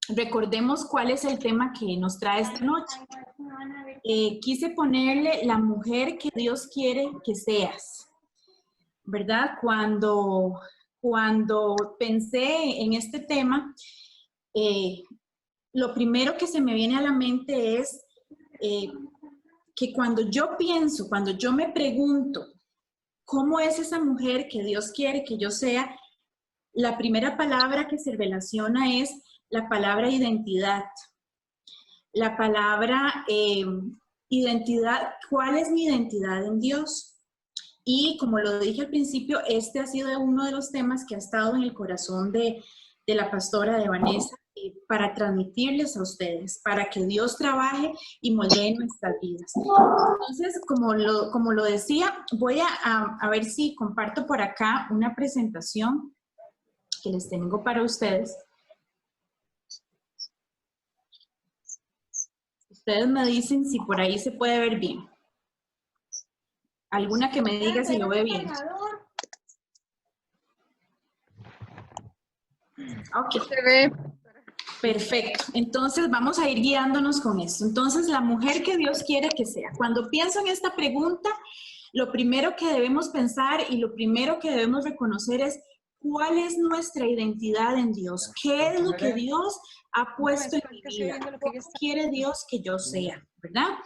recordemos cuál es el tema que nos trae esta noche. Quise ponerle la mujer que Dios quiere que seas, ¿verdad? Cuando pensé en este tema, lo primero que se me viene a la mente es que cuando yo pienso, cuando yo me pregunto, ¿cómo es esa mujer que Dios quiere que yo sea? La primera palabra que se relaciona es la palabra identidad. La palabra identidad, ¿cuál es mi identidad en Dios? Y como lo dije al principio, este ha sido uno de los temas que ha estado en el corazón de la pastora de Vanessa para transmitirles a ustedes, para que Dios trabaje y moldee nuestras vidas. Entonces, como lo decía, voy a ver si comparto por acá una presentación que les tengo para ustedes. Ustedes me dicen si por ahí se puede ver bien. Alguna que me diga si lo ve bien. Ok. Se ve. Perfecto. Entonces vamos a ir guiándonos con esto. Entonces, la mujer que Dios quiere que sea. Cuando pienso en esta pregunta, lo primero que debemos pensar y lo primero que debemos reconocer es cuál es nuestra identidad en Dios. ¿Qué es lo que Dios ha puesto en mi vida? ¿Cómo quiere Dios que yo sea? ¿Verdad?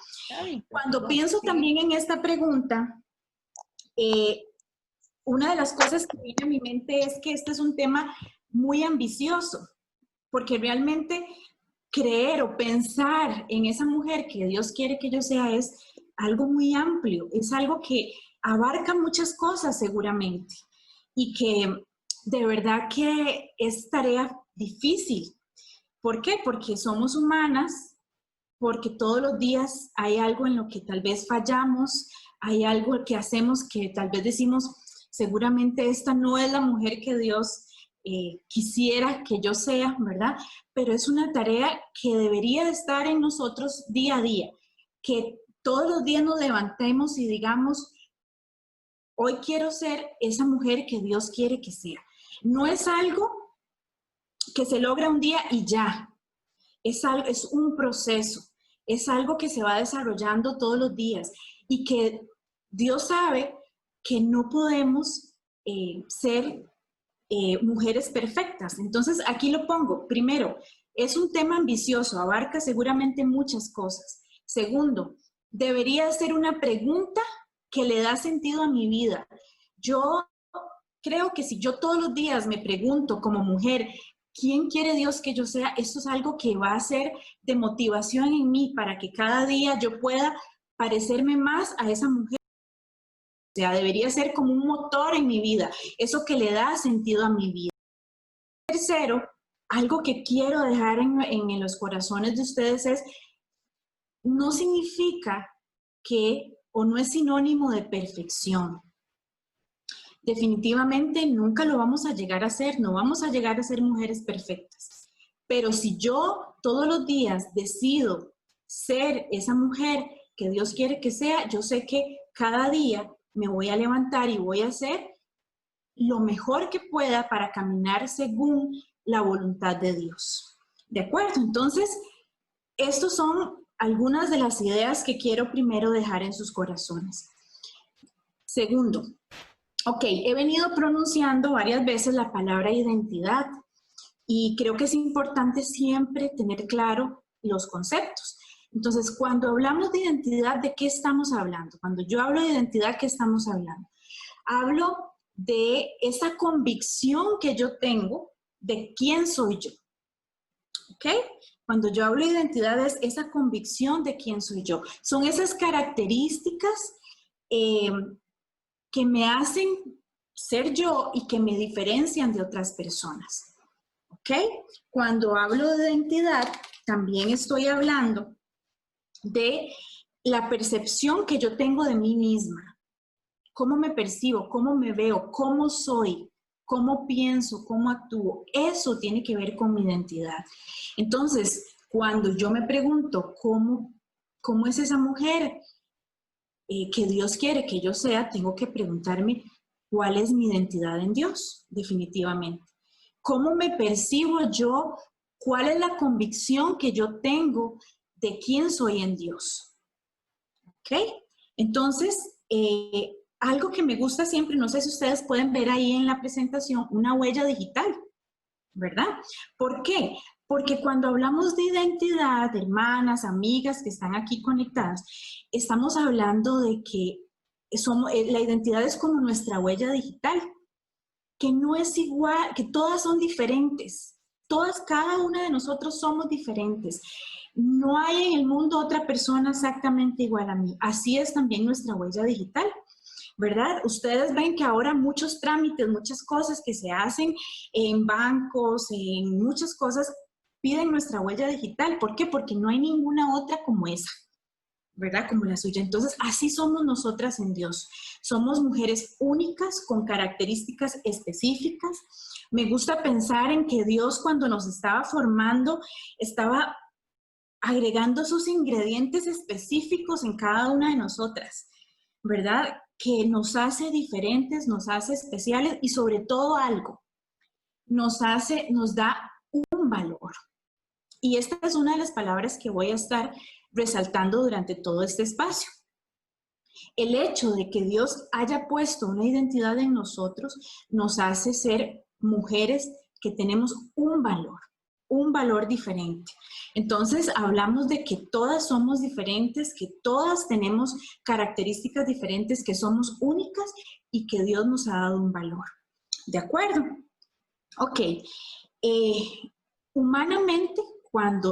Cuando pienso también en esta pregunta, una de las cosas que viene a mi mente es que este es un tema muy ambicioso, porque realmente creer o pensar en esa mujer que Dios quiere que yo sea es algo muy amplio, es algo que abarca muchas cosas seguramente y que de verdad que es tarea difícil. ¿Por qué? Porque somos humanas, porque todos los días hay algo en lo que tal vez fallamos, hay algo que hacemos que tal vez decimos, seguramente esta no es la mujer que Dios quisiera que yo sea, ¿verdad? Pero es una tarea que debería de estar en nosotros día a día, que todos los días nos levantemos y digamos, hoy quiero ser esa mujer que Dios quiere que sea. No es algo que se logra un día y ya, es un proceso, es algo que se va desarrollando todos los días y que Dios sabe que no podemos ser mujeres perfectas. Entonces, aquí lo pongo. Primero, es un tema ambicioso, abarca seguramente muchas cosas. Segundo, debería ser una pregunta que le da sentido a mi vida. Yo creo que si yo todos los días me pregunto como mujer, ¿quién quiere Dios que yo sea? Esto es algo que va a ser de motivación en mí para que cada día yo pueda parecerme más a esa mujer. O sea, debería ser como un motor en mi vida, eso que le da sentido a mi vida. Tercero, algo que quiero dejar en los corazones de ustedes es, no significa que, o no es sinónimo de perfección. Definitivamente nunca lo vamos a llegar a ser, no vamos a llegar a ser mujeres perfectas. Pero si yo todos los días decido ser esa mujer que Dios quiere que sea, yo sé que cada día me voy a levantar y voy a hacer lo mejor que pueda para caminar según la voluntad de Dios. ¿De acuerdo? Entonces, estos son algunas de las ideas que quiero primero dejar en sus corazones. Segundo, ok, he venido pronunciando varias veces la palabra identidad y creo que es importante siempre tener claro los conceptos. Entonces, cuando hablamos de identidad, ¿de qué estamos hablando? Cuando yo hablo de identidad, ¿qué estamos hablando? Hablo de esa convicción que yo tengo de quién soy yo. ¿Ok? Cuando yo hablo de identidad es esa convicción de quién soy yo. Son esas características que me hacen ser yo y que me diferencian de otras personas. ¿Ok? Cuando hablo de identidad, también estoy hablando de la percepción que yo tengo de mí misma. ¿Cómo me percibo? ¿Cómo me veo? ¿Cómo soy? ¿Cómo pienso? ¿Cómo actúo? Eso tiene que ver con mi identidad. Entonces, cuando yo me pregunto cómo es esa mujer que Dios quiere que yo sea, tengo que preguntarme cuál es mi identidad en Dios, definitivamente. ¿Cómo me percibo yo ¿Cuál es la convicción que yo tengo de quién soy en Dios? ¿Ok? Entonces, algo que me gusta siempre, no sé si ustedes pueden ver ahí en la presentación, una huella digital, ¿verdad? ¿Por qué? Porque cuando hablamos de identidad, hermanas, amigas que están aquí conectadas, estamos hablando de que la identidad es como nuestra huella digital, que no es igual, que todas son diferentes. Todas, cada una de nosotros somos diferentes. No hay en el mundo otra persona exactamente igual a mí. Así es también nuestra huella digital, ¿verdad? Ustedes ven que ahora muchos trámites, muchas cosas que se hacen en bancos, en muchas cosas, piden nuestra huella digital. ¿Por qué? Porque no hay ninguna otra como esa, ¿verdad? Como la suya. Entonces, así somos nosotras en Dios. Somos mujeres únicas con características específicas. Me gusta pensar en que Dios, cuando nos estaba formando, estaba agregando sus ingredientes específicos en cada una de nosotras, ¿verdad? Que nos hace diferentes, nos hace especiales y sobre todo algo, nos da un valor. Y esta es una de las palabras que voy a estar resaltando durante todo este espacio. El hecho de que Dios haya puesto una identidad en nosotros nos hace ser mujeres que tenemos un valor diferente. Entonces, hablamos de que todas somos diferentes, que todas tenemos características diferentes, que somos únicas y que Dios nos ha dado un valor. ¿De acuerdo? Ok. Humanamente,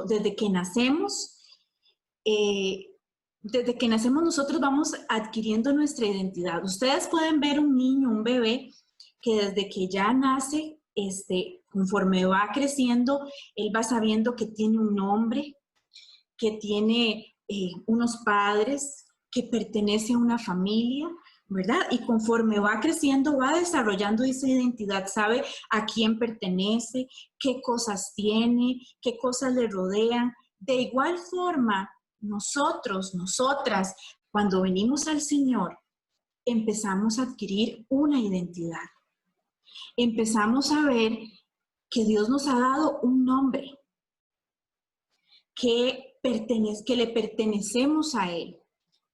desde que nacemos, nosotros vamos adquiriendo nuestra identidad. Ustedes pueden ver un niño, un bebé, que desde que ya nace, conforme va creciendo, él va sabiendo que tiene un nombre, que tiene unos padres, que pertenece a una familia, ¿verdad? Y conforme va creciendo, va desarrollando esa identidad, sabe a quién pertenece, qué cosas tiene, qué cosas le rodean. De igual forma, nosotras, cuando venimos al Señor, empezamos a adquirir una identidad. Empezamos a ver que Dios nos ha dado un nombre, que le pertenecemos a Él,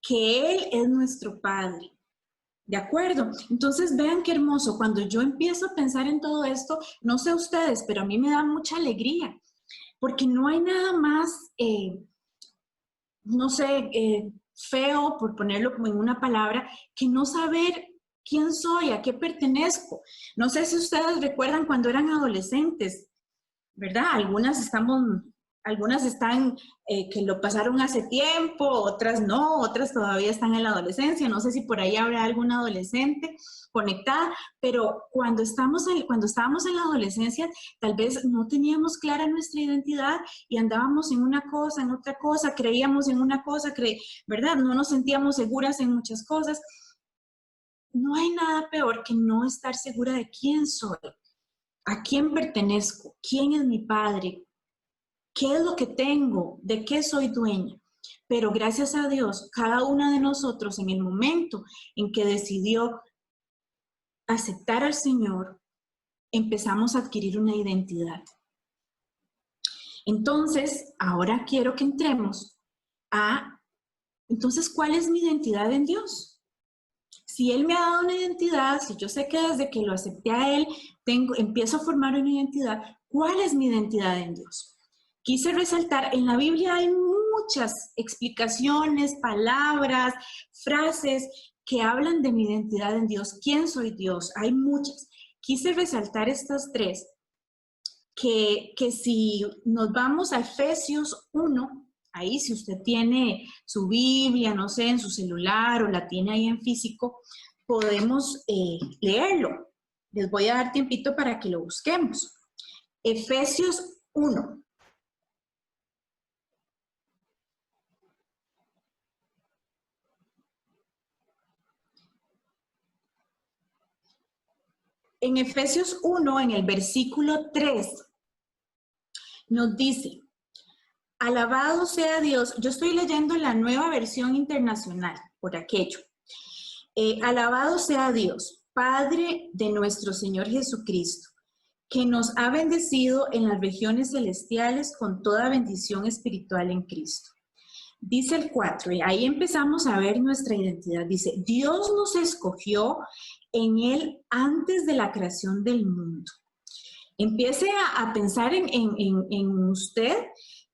que Él es nuestro Padre. ¿De acuerdo? Entonces vean qué hermoso. Cuando yo empiezo a pensar en todo esto, no sé ustedes, pero a mí me da mucha alegría, porque no hay nada más, no sé, feo, por ponerlo como en una palabra, que no saber quién soy, a qué pertenezco. No sé si ustedes recuerdan cuando eran adolescentes, ¿verdad? Algunas están que lo pasaron hace tiempo, otras no, otras todavía están en la adolescencia. No sé si por ahí habrá alguna adolescente conectada, pero cuando estábamos en la adolescencia, tal vez no teníamos clara nuestra identidad y andábamos en una cosa, en otra cosa, creíamos en una cosa, ¿verdad? No nos sentíamos seguras en muchas cosas. No hay nada peor que no estar segura de quién soy, a quién pertenezco, quién es mi padre, qué es lo que tengo, de qué soy dueña. Pero gracias a Dios, cada una de nosotros en el momento en que decidió aceptar al Señor, empezamos a adquirir una identidad. Entonces, ahora quiero que entremos entonces, ¿cuál es mi identidad en Dios? Si Él me ha dado una identidad, si yo sé que desde que lo acepté a Él, empiezo a formar una identidad, ¿cuál es mi identidad en Dios? Quise resaltar, en la Biblia hay muchas explicaciones, palabras, frases que hablan de mi identidad en Dios. ¿Quién soy Dios? Hay muchas. Quise resaltar estas tres, que si nos vamos a Efesios 1, ahí si usted tiene su Biblia, no sé, en su celular o la tiene ahí en físico, podemos leerlo. Les voy a dar tiempito para que lo busquemos. Efesios 1. En Efesios 1, en el versículo 3, nos dice, alabado sea Dios. Yo estoy leyendo la Nueva Versión Internacional, por aquello. Alabado sea Dios, Padre de nuestro Señor Jesucristo, que nos ha bendecido en las regiones celestiales con toda bendición espiritual en Cristo. Dice el 4, y ahí empezamos a ver nuestra identidad. Dice, Dios nos escogió en Él antes de la creación del mundo. Empiece a pensar en usted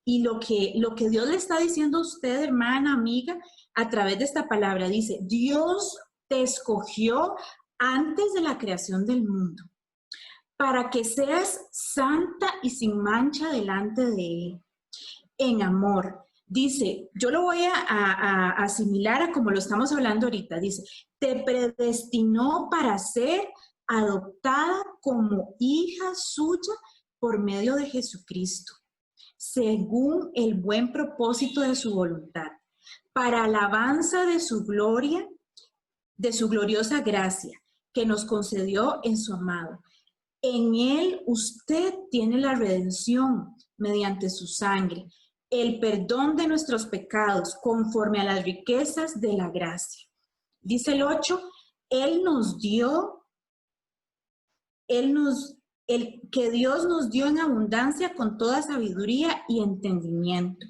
y lo que Dios le está diciendo a usted, hermana, amiga, a través de esta palabra. Dice, Dios te escogió antes de la creación del mundo para que seas santa y sin mancha delante de Él, en amor. Dice, yo lo voy a asimilar a como lo estamos hablando ahorita. Dice, te predestinó para ser adoptada como hija suya por medio de Jesucristo, según el buen propósito de su voluntad, para alabanza de su gloria, de su gloriosa gracia, que nos concedió en su amado. En Él usted tiene la redención mediante su sangre, el perdón de nuestros pecados conforme a las riquezas de la gracia. Dice el 8, que Dios nos dio en abundancia con toda sabiduría y entendimiento.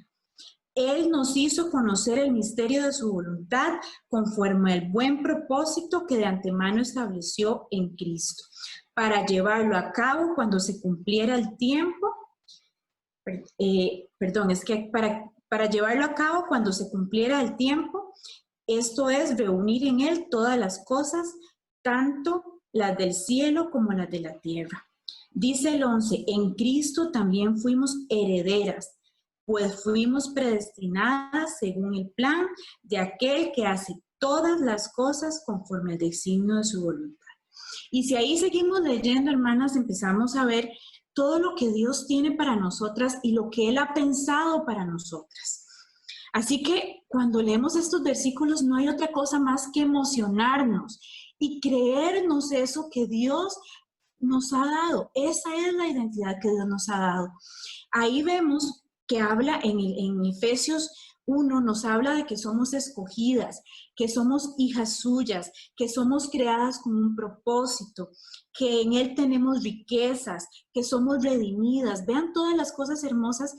Él nos hizo conocer el misterio de su voluntad conforme al buen propósito que de antemano estableció en Cristo, para llevarlo a cabo cuando se cumpliera el tiempo, para llevarlo a cabo cuando se cumpliera el tiempo, esto es reunir en Él todas las cosas, tanto las del cielo como las de la tierra. Dice el 11, en Cristo también fuimos herederas, pues fuimos predestinadas según el plan de aquel que hace todas las cosas conforme al designio de su voluntad. Y si ahí seguimos leyendo, hermanas, empezamos a ver todo lo que Dios tiene para nosotras y lo que Él ha pensado para nosotras. Así que cuando leemos estos versículos no hay otra cosa más que emocionarnos y creernos eso que Dios nos ha dado. Esa es la identidad que Dios nos ha dado. Ahí vemos que habla en Efesios 1, nos habla de que somos escogidas, que somos hijas suyas, que somos creadas con un propósito, que en Él tenemos riquezas, que somos redimidas. Vean todas las cosas hermosas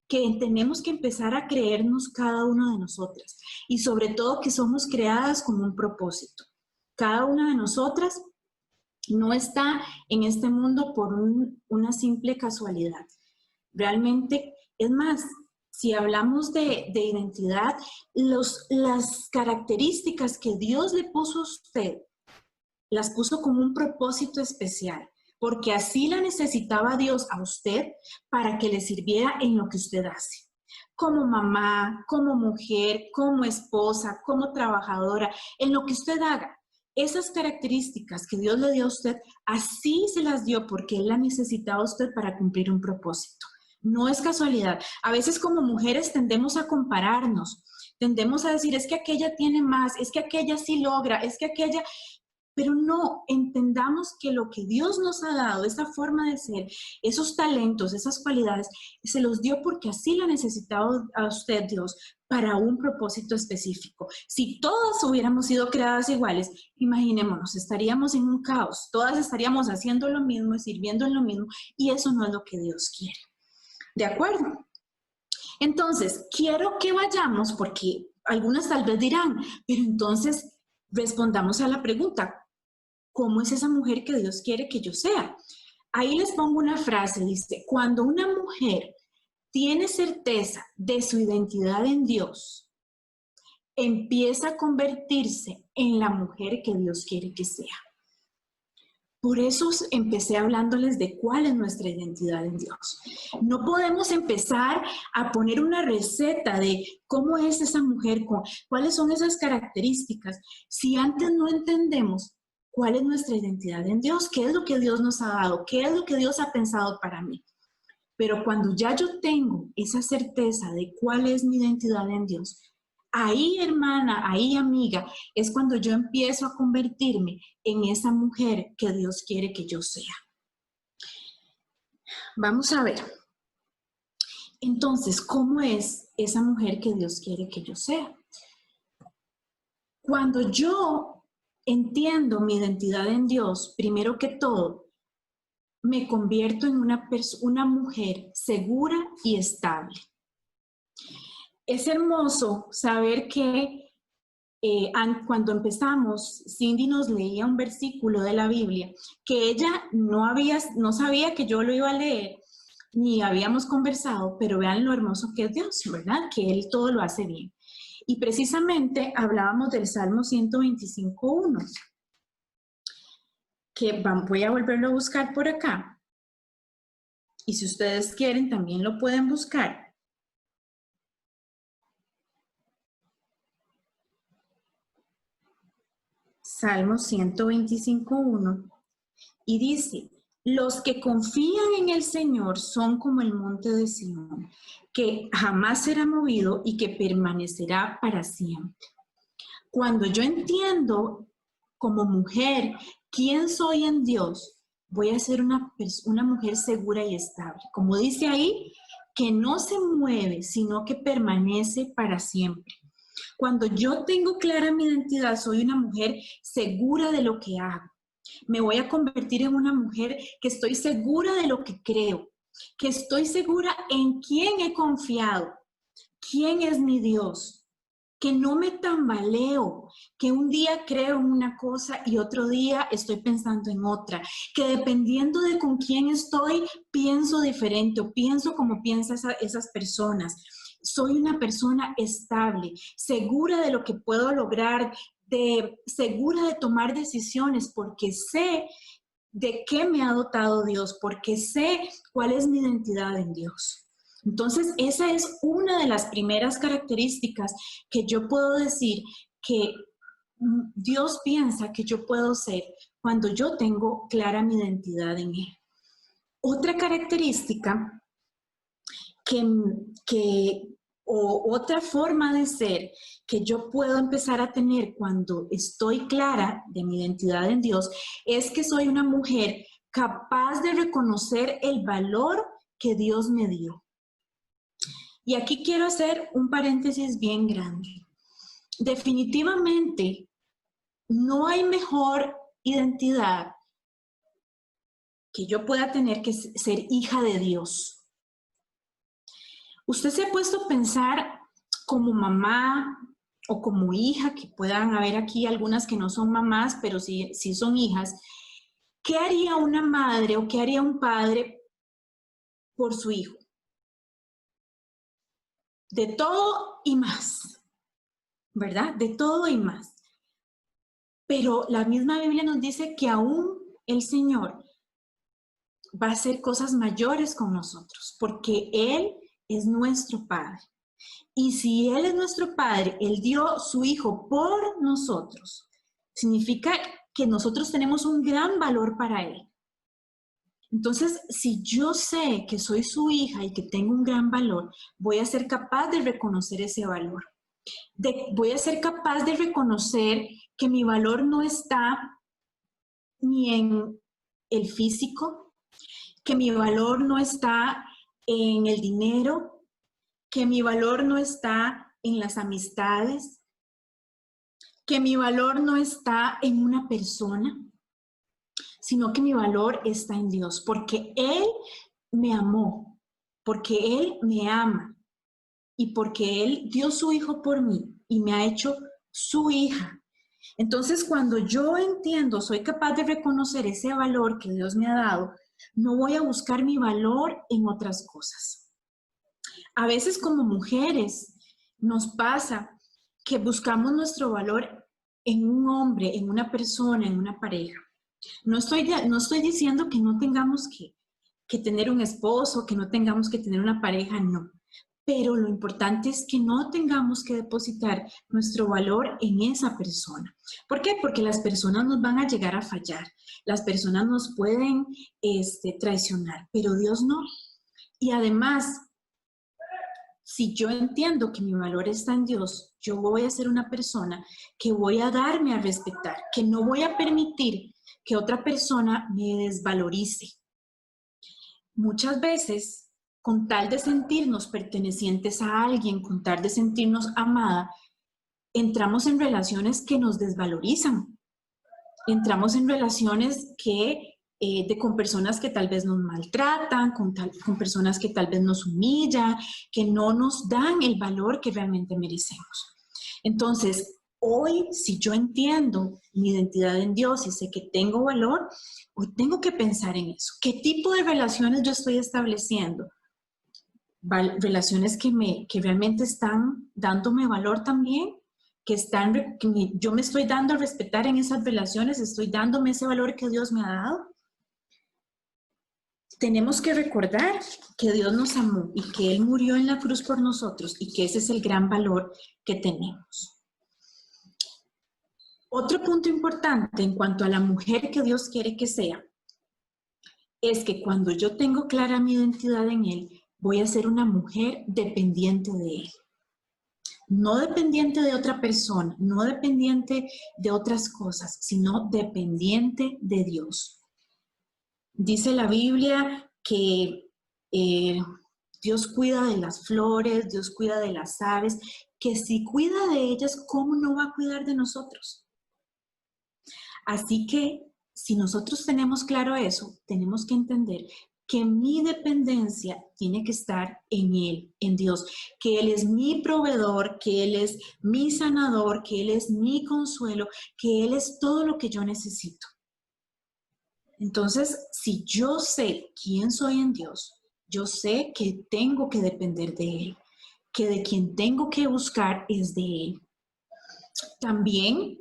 que tenemos que empezar a creernos cada una de nosotras. Y sobre todo que somos creadas con un propósito. Cada una de nosotras no está en este mundo por una simple casualidad. Realmente, es más, si hablamos de identidad, las características que Dios le puso a usted, las puso con un propósito especial, porque así la necesitaba Dios a usted para que le sirviera en lo que usted hace. Como mamá, como mujer, como esposa, como trabajadora, en lo que usted haga. Esas características que Dios le dio a usted, así se las dio porque Él la necesitaba a usted para cumplir un propósito. No es casualidad. A veces como mujeres tendemos a compararnos, tendemos a decir, es que aquella tiene más, es que aquella sí logra, es que aquella... Pero no, entendamos que lo que Dios nos ha dado, esa forma de ser, esos talentos, esas cualidades, se los dio porque así la necesitaba a usted Dios para un propósito específico. Si todas hubiéramos sido creadas iguales, imaginémonos, estaríamos en un caos, todas estaríamos haciendo lo mismo y sirviendo en lo mismo, y eso no es lo que Dios quiere. ¿De acuerdo? Entonces, quiero que vayamos, porque algunas tal vez dirán, pero entonces respondamos a la pregunta, ¿cómo es esa mujer que Dios quiere que yo sea? Ahí les pongo una frase, dice, cuando una mujer tiene certeza de su identidad en Dios, empieza a convertirse en la mujer que Dios quiere que sea. Por eso empecé hablándoles de cuál es nuestra identidad en Dios. No podemos empezar a poner una receta de cómo es esa mujer, cuáles son esas características, si antes no entendemos cuál es nuestra identidad en Dios, qué es lo que Dios nos ha dado, qué es lo que Dios ha pensado para mí. Pero cuando ya yo tengo esa certeza de cuál es mi identidad en Dios, ahí, hermana, ahí, amiga, es cuando yo empiezo a convertirme en esa mujer que Dios quiere que yo sea. Vamos a ver. Entonces, ¿cómo es esa mujer que Dios quiere que yo sea? Cuando yo entiendo mi identidad en Dios, primero que todo, me convierto en una mujer segura y estable. Es hermoso saber que cuando empezamos, Cindy nos leía un versículo de la Biblia que ella no sabía que yo lo iba a leer, ni habíamos conversado, pero vean lo hermoso que es Dios, ¿verdad? Que Él todo lo hace bien. Y precisamente hablábamos del Salmo 125:1, que voy a volverlo a buscar por acá. Y si ustedes quieren, también lo pueden buscar. Salmo 125:1. Y dice, los que confían en el Señor son como el monte de Sión, que jamás será movido y que permanecerá para siempre. Cuando yo entiendo como mujer quién soy en Dios, voy a ser una mujer segura y estable. Como dice ahí, que no se mueve, sino que permanece para siempre. Cuando yo tengo clara mi identidad, soy una mujer segura de lo que hago. Me voy a convertir en una mujer que estoy segura de lo que creo, que estoy segura en quién he confiado, quién es mi Dios, que no me tambaleo, que un día creo en una cosa y otro día estoy pensando en otra, que dependiendo de con quién estoy, pienso diferente o pienso como piensan esas personas. Soy una persona estable, segura de lo que puedo lograr, segura de tomar decisiones porque sé de qué me ha dotado Dios, porque sé cuál es mi identidad en Dios. Entonces, esa es una de las primeras características que yo puedo decir que Dios piensa que yo puedo ser cuando yo tengo clara mi identidad en Él. Otra característica o otra forma de ser que yo puedo empezar a tener cuando estoy clara de mi identidad en Dios es que soy una mujer capaz de reconocer el valor que Dios me dio. Y aquí quiero hacer un paréntesis bien grande. Definitivamente no hay mejor identidad que yo pueda tener que ser hija de Dios. ¿Usted se ha puesto a pensar como mamá o como hija, que puedan haber aquí algunas que no son mamás, pero sí son hijas? ¿Qué haría una madre o qué haría un padre por su hijo? De todo y más, ¿verdad? De todo y más. Pero la misma Biblia nos dice que aún el Señor va a hacer cosas mayores con nosotros, porque Él es nuestro Padre. Y si Él es nuestro Padre, Él dio su Hijo por nosotros, significa que nosotros tenemos un gran valor para Él. Entonces, si yo sé que soy su hija y que tengo un gran valor, voy a ser capaz de reconocer ese valor. Voy a ser capaz de reconocer que mi valor no está ni en el físico, que mi valor no está en el dinero, que mi valor no está en las amistades, que mi valor no está en una persona, sino que mi valor está en Dios, porque Él me amó, porque Él me ama y porque Él dio su Hijo por mí y me ha hecho su hija. Entonces, cuando yo entiendo, soy capaz de reconocer ese valor que Dios me ha dado, no voy a buscar mi valor en otras cosas. A veces como mujeres nos pasa que buscamos nuestro valor en un hombre, en una persona, en una pareja. No estoy diciendo que no tengamos que tener un esposo, que no tengamos que tener una pareja, no. Pero lo importante es que no tengamos que depositar nuestro valor en esa persona. ¿Por qué? Porque las personas nos van a llegar a fallar, las personas nos pueden traicionar, pero Dios no. Y además, si yo entiendo que mi valor está en Dios, yo voy a ser una persona que voy a darme a respetar, que no voy a permitir que otra persona me desvalorice. Muchas veces, con tal de sentirnos pertenecientes a alguien, con tal de sentirnos amada, entramos en relaciones que nos desvalorizan. Entramos en relaciones que con personas que tal vez nos maltratan, con personas que tal vez nos humillan, que no nos dan el valor que realmente merecemos. Entonces, hoy, si yo entiendo mi identidad en Dios y sé que tengo valor, hoy tengo que pensar en eso. ¿Qué tipo de relaciones yo estoy estableciendo? Relaciones que realmente están dándome valor también, yo me estoy dando a respetar en esas relaciones, estoy dándome ese valor que Dios me ha dado. Tenemos que recordar que Dios nos amó y que Él murió en la cruz por nosotros y que ese es el gran valor que tenemos. Otro punto importante en cuanto a la mujer que Dios quiere que sea, es que cuando yo tengo clara mi identidad en Él, voy a ser una mujer dependiente de Él. No dependiente de otra persona, no dependiente de otras cosas, sino dependiente de Dios. Dice la Biblia que Dios cuida de las flores, Dios cuida de las aves, que si cuida de ellas, ¿cómo no va a cuidar de nosotros? Así que si nosotros tenemos claro eso, tenemos que entender que mi dependencia tiene que estar en Él, en Dios, que Él es mi proveedor, que Él es mi sanador, que Él es mi consuelo, que Él es todo lo que yo necesito. Entonces, si yo sé quién soy en Dios, yo sé que tengo que depender de Él, que de quien tengo que buscar es de Él. También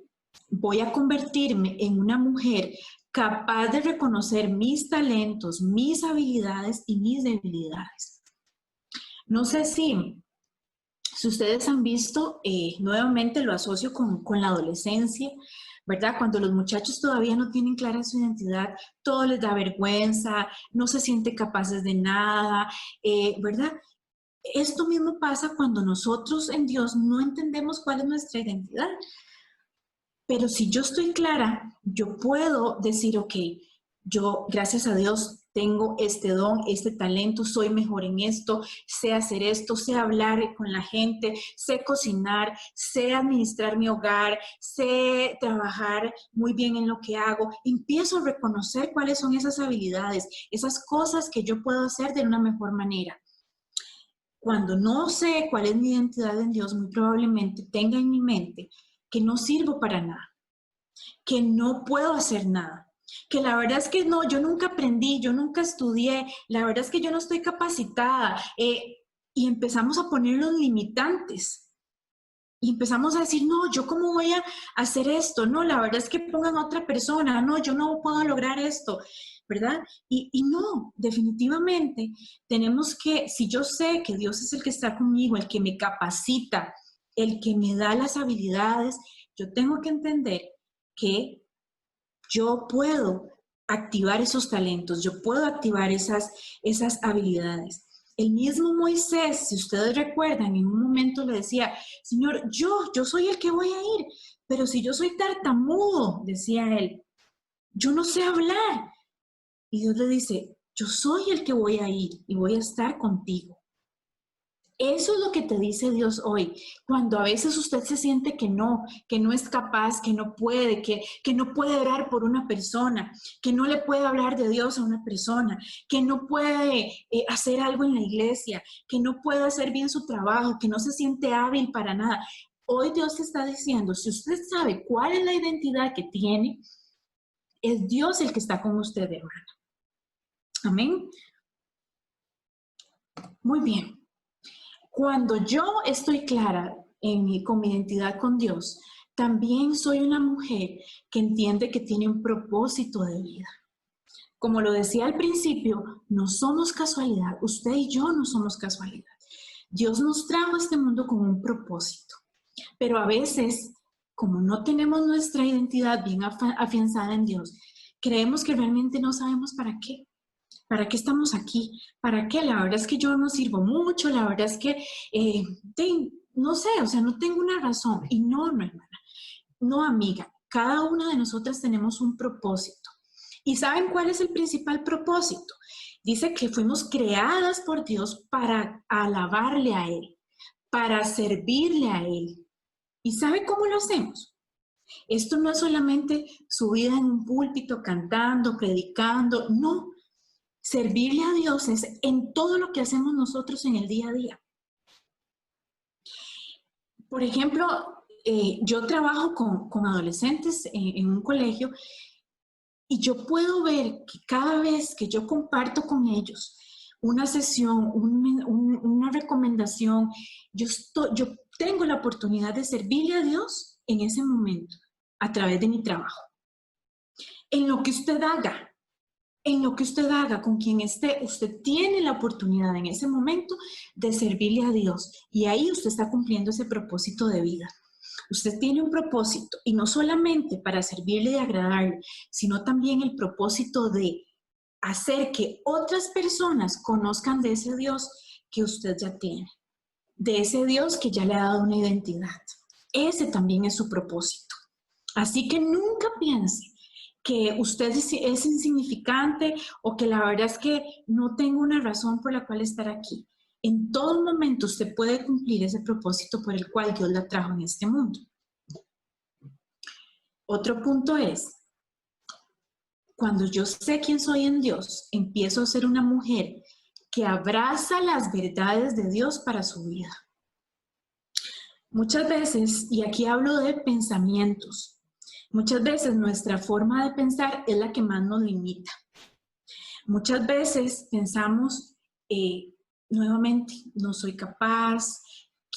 voy a convertirme en una mujer capaz de reconocer mis talentos, mis habilidades y mis debilidades. No sé si ustedes han visto, nuevamente lo asocio con la adolescencia, ¿verdad? Cuando los muchachos todavía no tienen clara su identidad, todo les da vergüenza, no se sienten capaces de nada, ¿verdad? Esto mismo pasa cuando nosotros en Dios no entendemos cuál es nuestra identidad. Pero si yo estoy clara, yo puedo decir, ok, yo, gracias a Dios, tengo este don, este talento, soy mejor en esto, sé hacer esto, sé hablar con la gente, sé cocinar, sé administrar mi hogar, sé trabajar muy bien en lo que hago. Empiezo a reconocer cuáles son esas habilidades, esas cosas que yo puedo hacer de una mejor manera. Cuando no sé cuál es mi identidad en Dios, muy probablemente tenga en mi mente que no sirvo para nada, que no puedo hacer nada, que la verdad es que no, yo nunca aprendí, yo nunca estudié, la verdad es que yo no estoy capacitada, y empezamos a poner los limitantes y empezamos a decir, no, yo cómo voy a hacer esto, no, la verdad es que pongan a otra persona, no, yo no puedo lograr esto, ¿verdad? Y no, definitivamente tenemos que, si yo sé que Dios es el que está conmigo, el que me capacita, el que me da las habilidades, yo tengo que entender que yo puedo activar esos talentos, yo puedo activar esas habilidades. El mismo Moisés, si ustedes recuerdan, en un momento le decía, Señor, yo soy el que voy a ir, pero si yo soy tartamudo, decía él, yo no sé hablar. Y Dios le dice, yo soy el que voy a ir y voy a estar contigo. Eso es lo que te dice Dios hoy. Cuando a veces usted se siente que no es capaz, que no puede, que no puede orar por una persona, que no le puede hablar de Dios a una persona, que no puede hacer algo en la iglesia, que no puede hacer bien su trabajo, que no se siente hábil para nada. Hoy Dios te está diciendo, si usted sabe cuál es la identidad que tiene, es Dios el que está con usted, hermana. Amén. Muy bien. Cuando yo estoy clara con mi identidad con Dios, también soy una mujer que entiende que tiene un propósito de vida. Como lo decía al principio, no somos casualidad. Usted y yo no somos casualidad. Dios nos trajo a este mundo con un propósito. Pero a veces, como no tenemos nuestra identidad bien afianzada en Dios, creemos que realmente no sabemos para qué. ¿Para qué estamos aquí? ¿Para qué? La verdad es que yo no sirvo mucho, la verdad es que, no sé, o sea, no tengo una razón. Y no, hermana, no, amiga, cada una de nosotras tenemos un propósito. ¿Y saben cuál es el principal propósito? Dice que fuimos creadas por Dios para alabarle a Él, para servirle a Él. ¿Y sabe cómo lo hacemos? Esto no es solamente su vida en un púlpito cantando, predicando, no. Servirle a Dios es en todo lo que hacemos nosotros en el día a día. Por ejemplo, yo trabajo con adolescentes en un colegio y yo puedo ver que cada vez que yo comparto con ellos una sesión, una recomendación, yo tengo la oportunidad de servirle a Dios en ese momento a través de mi trabajo. En lo que usted haga, con quien esté, usted tiene la oportunidad en ese momento de servirle a Dios y ahí usted está cumpliendo ese propósito de vida. Usted tiene un propósito y no solamente para servirle y agradarle, sino también el propósito de hacer que otras personas conozcan de ese Dios que usted ya tiene, de ese Dios que ya le ha dado una identidad. Ese también es su propósito. Así que nunca piense que usted es insignificante o que la verdad es que no tengo una razón por la cual estar aquí. En todo momento usted puede cumplir ese propósito por el cual Dios la trajo en este mundo. Otro punto es, cuando yo sé quién soy en Dios, empiezo a ser una mujer que abraza las verdades de Dios para su vida. Muchas veces, y aquí hablo de pensamientos, muchas veces nuestra forma de pensar es la que más nos limita. Muchas veces pensamos, nuevamente, no soy capaz,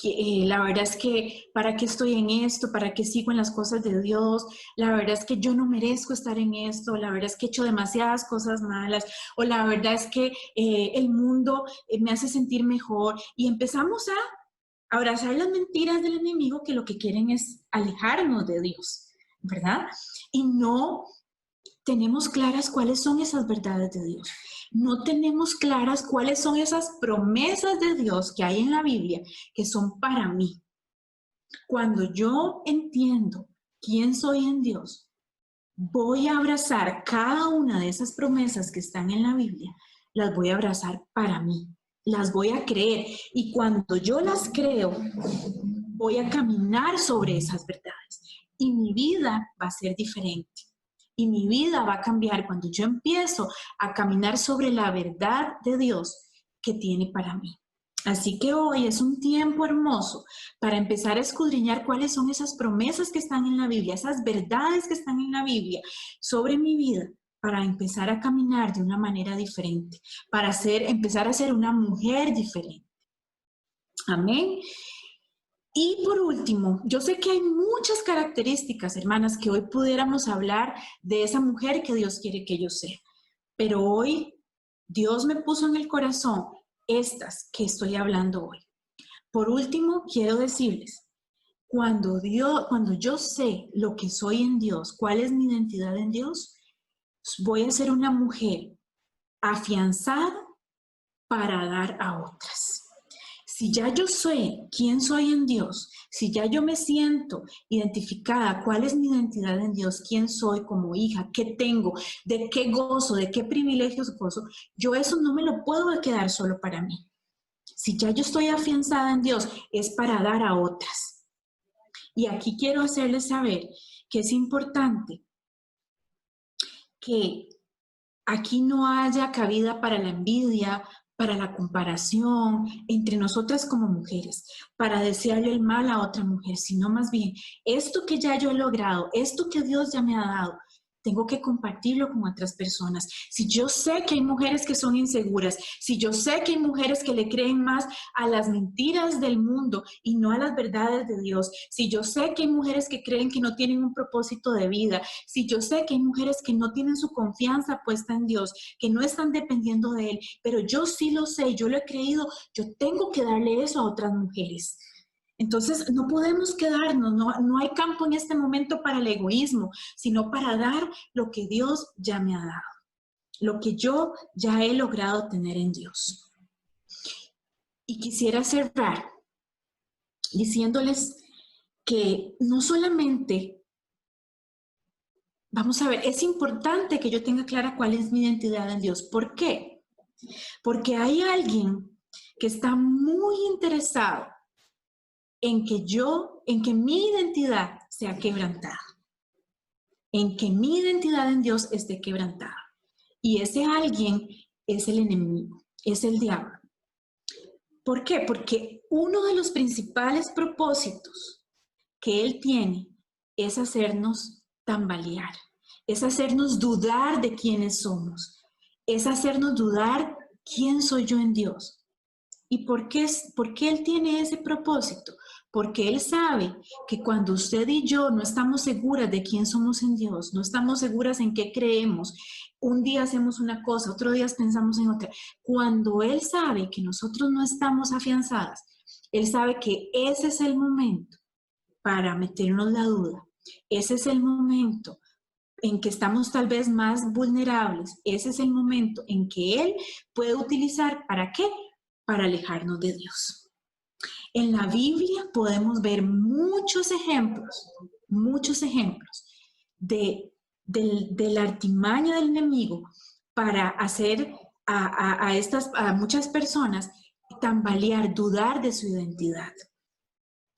la verdad es que, ¿para qué estoy en esto? ¿Para qué sigo en las cosas de Dios? La verdad es que yo no merezco estar en esto, la verdad es que he hecho demasiadas cosas malas, o la verdad es que el mundo me hace sentir mejor, y empezamos a abrazar las mentiras del enemigo que lo que quieren es alejarnos de Dios, ¿verdad? Y no tenemos claras cuáles son esas verdades de Dios. No tenemos claras cuáles son esas promesas de Dios que hay en la Biblia que son para mí. Cuando yo entiendo quién soy en Dios, voy a abrazar cada una de esas promesas que están en la Biblia, las voy a abrazar para mí, las voy a creer. Y cuando yo las creo, voy a caminar sobre esas verdades y mi vida va a ser diferente. Y mi vida va a cambiar cuando yo empiezo a caminar sobre la verdad de Dios que tiene para mí. Así que hoy es un tiempo hermoso para empezar a escudriñar cuáles son esas promesas que están en la Biblia, esas verdades que están en la Biblia sobre mi vida, para empezar a caminar de una manera diferente, para empezar a ser una mujer diferente. Amén. Y por último, yo sé que hay muchas características, hermanas, que hoy pudiéramos hablar de esa mujer que Dios quiere que yo sea. Pero hoy Dios me puso en el corazón estas que estoy hablando hoy. Por último, quiero decirles, cuando yo sé lo que soy en Dios, cuál es mi identidad en Dios, voy a ser una mujer afianzada para dar a otras. Si ya yo sé quién soy en Dios, si ya yo me siento identificada, cuál es mi identidad en Dios, quién soy como hija, qué tengo, de qué gozo, de qué privilegios gozo, yo eso no me lo puedo quedar solo para mí. Si ya yo estoy afianzada en Dios, es para dar a otras. Y aquí quiero hacerles saber que es importante que aquí no haya cabida para la envidia, para la comparación entre nosotras como mujeres, para desearle el mal a otra mujer, sino más bien, esto que ya yo he logrado, esto que Dios ya me ha dado, tengo que compartirlo con otras personas. Si yo sé que hay mujeres que son inseguras, si yo sé que hay mujeres que le creen más a las mentiras del mundo y no a las verdades de Dios, si yo sé que hay mujeres que creen que no tienen un propósito de vida, si yo sé que hay mujeres que no tienen su confianza puesta en Dios, que no están dependiendo de Él, pero yo sí lo sé, yo lo he creído, yo tengo que darle eso a otras mujeres. Entonces, no podemos quedarnos, no hay campo en este momento para el egoísmo, sino para dar lo que Dios ya me ha dado, lo que yo ya he logrado tener en Dios. Y quisiera cerrar diciéndoles que no solamente, vamos a ver, es importante que yo tenga clara cuál es mi identidad en Dios. ¿Por qué? Porque hay alguien que está muy interesado en que mi identidad sea quebrantada. en que mi identidad en Dios esté quebrantada. Y ese alguien es el enemigo, es el diablo. ¿Por qué? Porque uno de los principales propósitos que él tiene es hacernos tambalear, es hacernos dudar de quiénes somos, es hacernos dudar quién soy yo en Dios. ¿Y por qué él tiene ese propósito? Porque él sabe que cuando usted y yo no estamos seguras de quién somos en Dios, no estamos seguras en qué creemos, un día hacemos una cosa, otro día pensamos en otra. Cuando él sabe que nosotros no estamos afianzadas, él sabe que ese es el momento para meternos la duda. Ese es el momento en que estamos tal vez más vulnerables. Ese es el momento en que él puede utilizar, ¿para qué? Para alejarnos de Dios. En la Biblia podemos ver muchos ejemplos de la artimaña del enemigo para hacer a muchas personas tambalear, dudar de su identidad.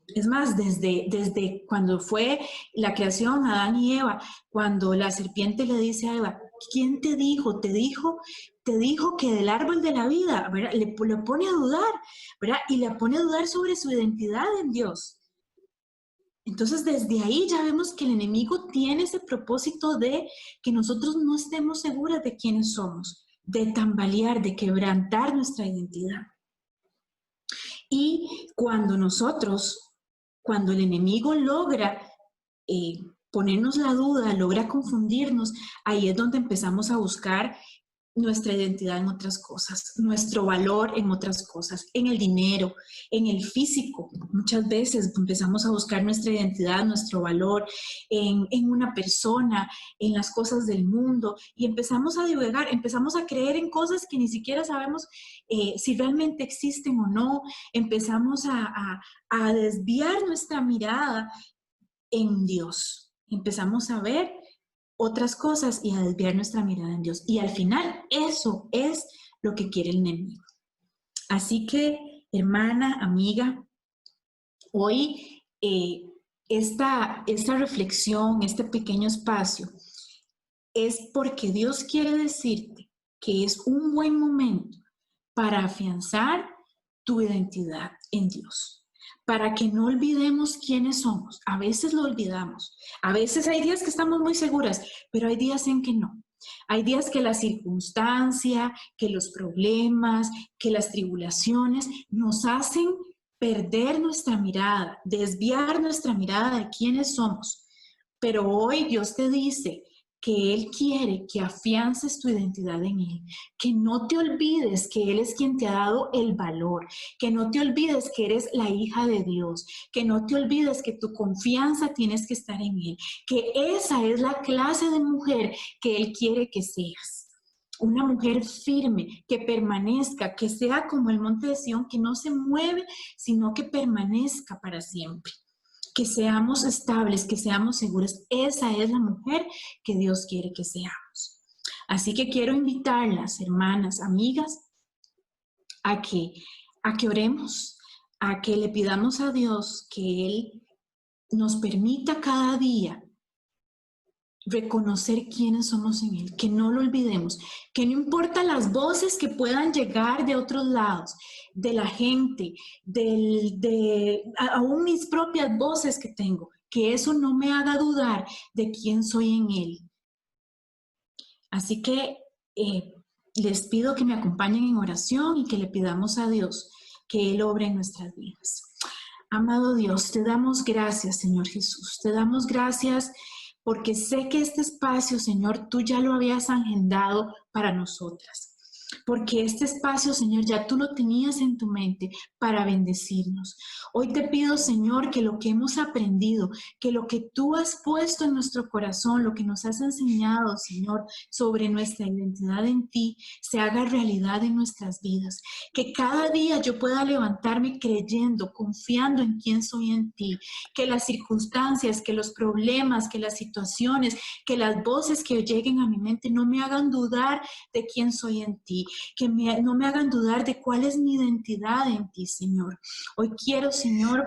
Es más, desde cuando fue la creación, Adán y Eva, cuando la serpiente le dice a Eva, ¿quién te dijo? Te dijo que del árbol de la vida, ¿verdad? Le pone a dudar, ¿verdad? Y le pone a dudar sobre su identidad en Dios. Entonces, desde ahí ya vemos que el enemigo tiene ese propósito de que nosotros no estemos seguras de quiénes somos, de tambalear, de quebrantar nuestra identidad. Y cuando el enemigo logra ponernos la duda, logra confundirnos, ahí es donde empezamos a buscar nuestra identidad en otras cosas, nuestro valor en otras cosas, en el dinero, en el físico. Muchas veces empezamos a buscar nuestra identidad, nuestro valor en una persona, en las cosas del mundo, y empezamos a divagar, empezamos a creer en cosas que ni siquiera sabemos si realmente existen o no. Empezamos a desviar nuestra mirada en Dios. Empezamos a ver otras cosas y a desviar nuestra mirada en Dios. Y al final eso es lo que quiere el enemigo. Así que, hermana, amiga, hoy esta reflexión, este pequeño espacio, es porque Dios quiere decirte que es un buen momento para afianzar tu identidad en Dios, para que no olvidemos quiénes somos. A veces lo olvidamos. A veces hay días que estamos muy seguras, pero hay días en que no. Hay días que la circunstancia, que los problemas, que las tribulaciones nos hacen perder nuestra mirada, desviar nuestra mirada de quiénes somos. Pero hoy Dios te dice que Él quiere que afiances tu identidad en Él, que no te olvides que Él es quien te ha dado el valor, que no te olvides que eres la hija de Dios, que no te olvides que tu confianza tienes que estar en Él, que esa es la clase de mujer que Él quiere que seas. Una mujer firme, que permanezca, que sea como el monte de Sión, que no se mueve, sino que permanezca para siempre. Que seamos estables, que seamos seguros. Esa es la mujer que Dios quiere que seamos. Así que quiero invitarlas, hermanas, amigas, a que oremos, a que le pidamos a Dios que Él nos permita cada día reconocer quiénes somos en Él, que no lo olvidemos, que no importa las voces que puedan llegar de otros lados, de la gente, aún mis propias voces que tengo, que eso no me haga dudar de quién soy en Él. Así que les pido que me acompañen en oración y que le pidamos a Dios que Él obre en nuestras vidas. Amado Dios, te damos gracias, Señor Jesús, te damos gracias porque sé que este espacio, Señor, tú ya lo habías agendado para nosotras. Porque este espacio, Señor, ya tú lo tenías en tu mente para bendecirnos. Hoy te pido, Señor, que lo que hemos aprendido, que lo que tú has puesto en nuestro corazón, lo que nos has enseñado, Señor, sobre nuestra identidad en ti, se haga realidad en nuestras vidas. Que cada día yo pueda levantarme creyendo, confiando en quién soy en ti. Que las circunstancias, que los problemas, que las situaciones, que las voces que lleguen a mi mente no me hagan dudar de quién soy en ti. Que no me hagan dudar de cuál es mi identidad en ti, Señor. Hoy quiero, Señor,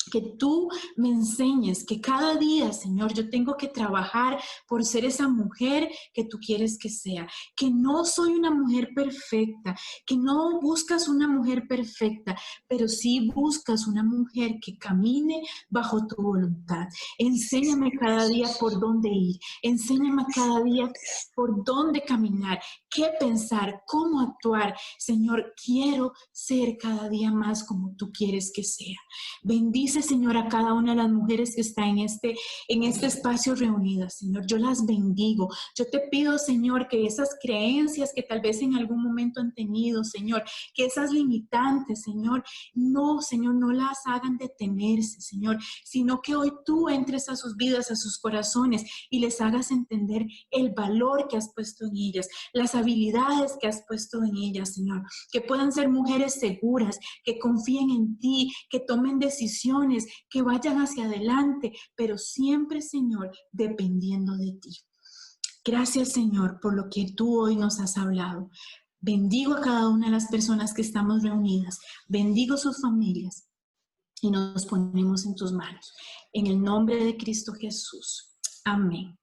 Que tú me enseñes que cada día, Señor, yo tengo que trabajar por ser esa mujer que tú quieres que sea. Que no soy una mujer perfecta, que no buscas una mujer perfecta, pero sí buscas una mujer que camine bajo tu voluntad. Enséñame cada día por dónde ir. Enséñame cada día por dónde caminar, qué pensar, cómo actuar. Señor, quiero ser cada día más como tú quieres que sea. Bendice, Señor, a cada una de las mujeres que está en este espacio reunidas, Señor. Yo las bendigo. Yo te pido, Señor, que esas creencias que tal vez en algún momento han tenido, Señor, que esas limitantes, Señor, no, Señor, no las hagan detenerse, Señor, sino que hoy tú entres a sus vidas, a sus corazones y les hagas entender el valor que has puesto en ellas, las habilidades que has puesto en ellas, Señor, que puedan ser mujeres seguras, que confíen en ti, que tomen decisiones, que vayan hacia adelante, pero siempre, Señor, dependiendo de ti. Gracias, Señor, por lo que tú hoy nos has hablado. Bendigo a cada una de las personas que estamos reunidas. Bendigo sus familias y nos ponemos en tus manos. En el nombre de Cristo Jesús. Amén.